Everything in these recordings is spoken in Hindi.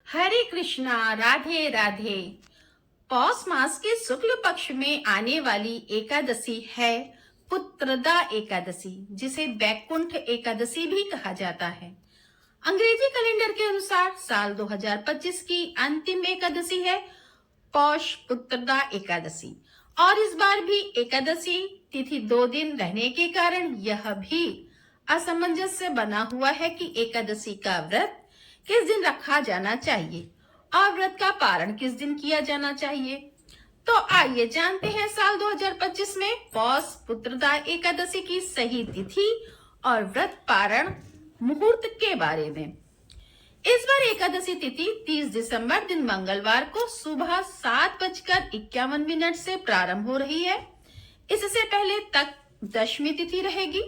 हरे कृष्णा, राधे राधे। पौष मास के शुक्ल पक्ष में आने वाली एकादशी है पुत्रदा एकादशी, जिसे बैकुंठ एकादशी भी कहा जाता है। अंग्रेजी कैलेंडर के अनुसार साल 2025 की अंतिम एकादशी है पौष पुत्रदा एकादशी, और इस बार भी एकादशी तिथि 2 दिन रहने के कारण यह भी असमंजस बना हुआ है कि एकादशी का व्रत किस दिन रखा जाना चाहिए और व्रत का पारण किस दिन किया जाना चाहिए। तो आइए जानते हैं साल 2025 में पौष पुत्रदा एकादशी की सही तिथि और व्रत पारण मुहूर्त के बारे में। इस बार एकादशी तिथि 30 दिसंबर दिन मंगलवार को सुबह 7:51 से प्रारंभ हो रही है। इससे पहले तक दशमी तिथि रहेगी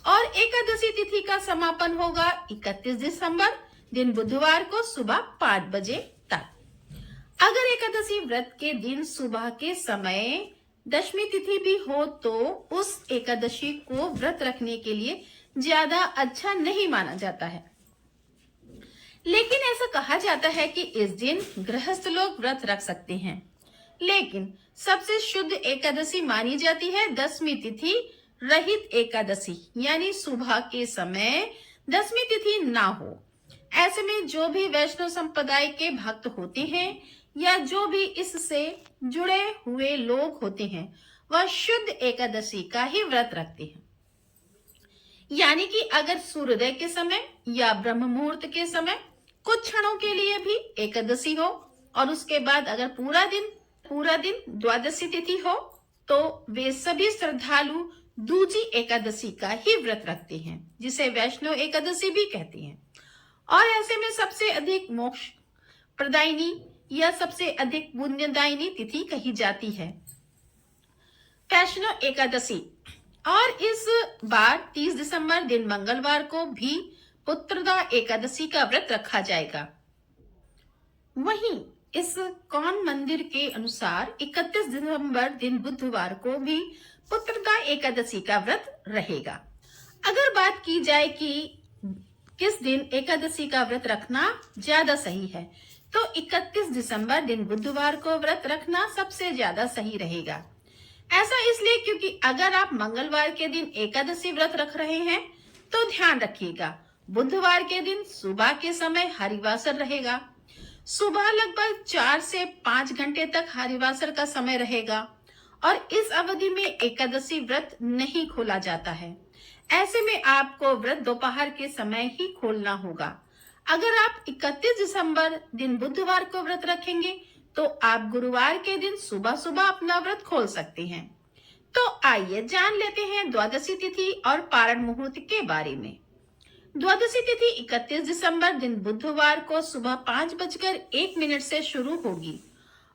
और एकादशी तिथि का समापन होगा 31 दिसंबर दिन बुधवार को सुबह 5 बजे तक। अगर एकादशी व्रत के दिन सुबह के समय दशमी तिथि भी हो तो उस एकादशी को व्रत रखने के लिए ज्यादा अच्छा नहीं माना जाता है, लेकिन ऐसा कहा जाता है कि इस दिन गृहस्थ लोग व्रत रख सकते हैं। लेकिन सबसे शुद्ध एकादशी मानी जाती है दशमी तिथि रहित एकादशी, यानी सुबह के समय दशमी तिथि ना हो। ऐसे में जो भी वैष्णव संप्रदाय के भक्त होते हैं या जो भी इससे जुड़े हुए लोग होते हैं वह शुद्ध एकादशी का ही व्रत रखते हैं। यानी कि अगर सूर्योदय के समय या ब्रह्म मुहूर्त के समय कुछ क्षणों के लिए भी एकादशी हो और उसके बाद अगर पूरा दिन द्वादशी तिथि हो तो वे सभी श्रद्धालु दूजी एकादशी का ही व्रत रखते हैं, जिसे वैष्णव एकादशी भी कहते हैं। और ऐसे में सबसे अधिक मोक्ष प्रदायिनी या सबसे अधिक पुण्यदायिनी तिथि कही जाती है वैष्णव एकादशी। और इस बार 30 दिसंबर दिन मंगलवार को भी पुत्रदा एकादशी का व्रत रखा जाएगा। वहीं इस कौन मंदिर के अनुसार 31 दिसंबर दिन बुधवार को भी पुत्रदा एकादशी का व्रत रहेगा। अगर बात की जाए कि किस दिन एकादशी का व्रत रखना ज्यादा सही है तो 31 दिसंबर दिन बुधवार को व्रत रखना सबसे ज्यादा सही रहेगा। ऐसा इसलिए क्योंकि अगर आप मंगलवार के दिन एकादशी व्रत रख रहे हैं तो ध्यान रखिएगा बुधवार के दिन सुबह के समय हरिवासर रहेगा। सुबह लगभग 4 से 5 घंटे तक हरिवासर का समय रहेगा और इस अवधि में एकादशी व्रत नहीं खोला जाता है। ऐसे में आपको व्रत दोपहर के समय ही खोलना होगा। अगर आप 31 दिसंबर दिन बुधवार को व्रत रखेंगे तो आप गुरुवार के दिन सुबह सुबह अपना व्रत खोल सकते हैं। तो आइए जान लेते हैं द्वादशी तिथि और पारण मुहूर्त के बारे में। द्वादशी तिथि 31 दिसंबर दिन बुधवार को सुबह 5:01 से शुरू होगी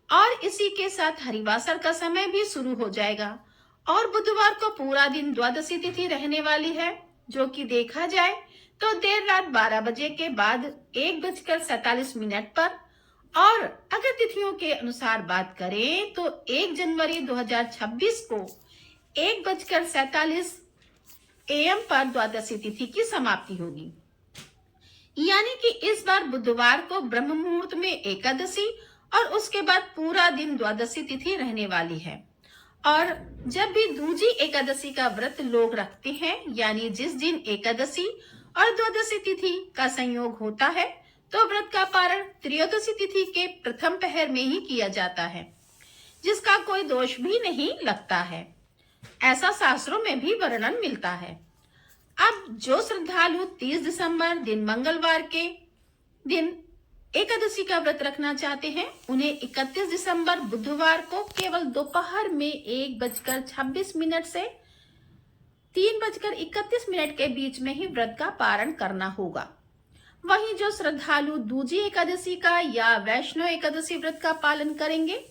और इसी के साथ हरिवासर का समय भी शुरू हो जाएगा और बुधवार को पूरा दिन द्वादशी तिथि रहने वाली है, जो कि देखा जाए तो देर रात 12 बजे के बाद 1:47 पर। और अगर तिथियों के अनुसार बात करें तो 1 जनवरी 2026 को 1:47 AM पर द्वादशी तिथि की समाप्ति होगी। यानी कि इस बार बुधवार को ब्रह्म मुहूर्त में एकादशी और उसके बाद पूरा दिन द्वादशी तिथि रहने वाली है। और जब भी दूजी एकादशी का व्रत लोग रखते हैं, यानी जिस दिन एकादशी और द्वादशी तिथि का संयोग होता है तो व्रत का पारण त्रयोदशी तिथि के प्रथम पहर में ही किया जाता है, जिसका कोई दोष भी नहीं लगता है। ऐसा शास्त्रों में भी वर्णन मिलता है। अब जो श्रद्धालु 30 दिसंबर दिन मंगलवार के दिन एकादशी का व्रत रखना चाहते हैं उन्हें 31 दिसंबर बुधवार को केवल दोपहर में 1:26 से 3:31 के बीच में ही व्रत का पारण करना होगा। वहीं जो श्रद्धालु दूजी एकादशी का या वैष्णव एकादशी व्रत का पालन करेंगे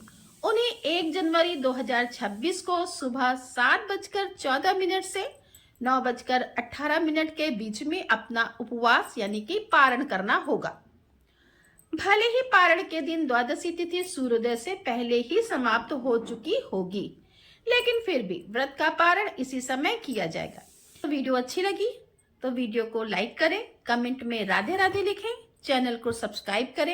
उन्हें 1 जनवरी 2026 को सुबह 7:14 से 9:18 के बीच में अपना उपवास यानी कि पारण करना होगा। भले ही पारण के दिन द्वादशी तिथि सूर्योदय से पहले ही समाप्त हो चुकी होगी, लेकिन फिर भी व्रत का पारण इसी समय किया जाएगा। तो वीडियो अच्छी लगी तो वीडियो को लाइक करें, कमेंट में राधे राधे लिखें, चैनल को सब्सक्राइब करें।